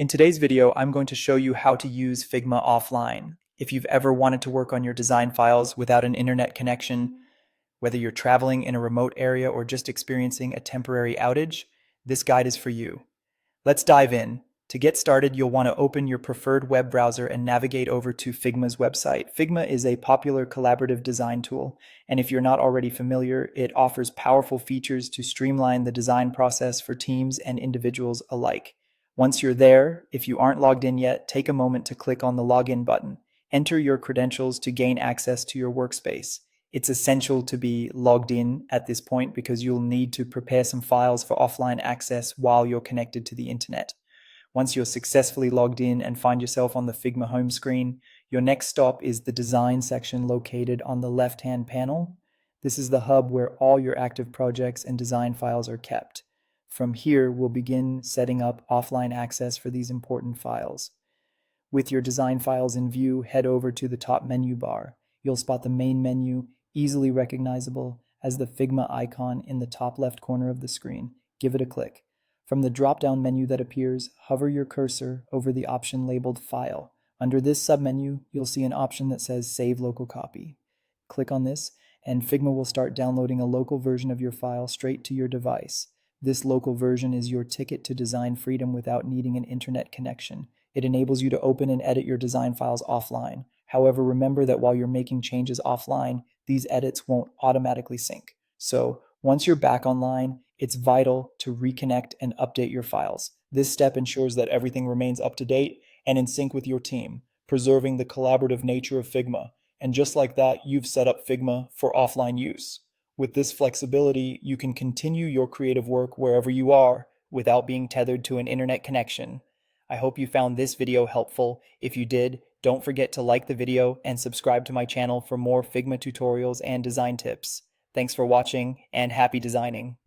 In today's video, I'm going to show you how to use Figma offline. If you've ever wanted to work on your design files without an internet connection, whether you're traveling in a remote area or just experiencing a temporary outage, this guide is for you. Let's dive in. To get started, you'll want to open your preferred web browser and navigate over to Figma's website. Figma is a popular collaborative design tool, and if you're not already familiar, it offers powerful features to streamline the design process for teams and individuals alike. Once you're there, if you aren't logged in yet, take a moment to click on the login button. Enter your credentials to gain access to your workspace. It's essential to be logged in at this point because you'll need to prepare some files for offline access while you're connected to the internet. Once you're successfully logged in and find yourself on the Figma home screen, your next stop is the design section located on the left-hand panel. This is the hub where all your active projects and design files are kept. From here, we'll begin setting up offline access for these important files. With your design files in view, head over to the top menu bar. You'll spot the main menu, easily recognizable as the Figma icon in the top left corner of the screen. Give it a click. From the drop-down menu that appears, hover your cursor over the option labeled File. Under this submenu, you'll see an option that says Save Local Copy. Click on this, and Figma will start downloading a local version of your file straight to your device. This local version is your ticket to design freedom without needing an internet connection. It enables you to open and edit your design files offline. However, remember that while you're making changes offline, these edits won't automatically sync. So once you're back online, it's vital to reconnect and update your files. This step ensures that everything remains up to date and in sync with your team, preserving the collaborative nature of Figma. And just like that, you've set up Figma for offline use. With this flexibility, you can continue your creative work wherever you are without being tethered to an internet connection. I hope you found this video helpful. If you did, don't forget to like the video and subscribe to my channel for more Figma tutorials and design tips. Thanks for watching and happy designing.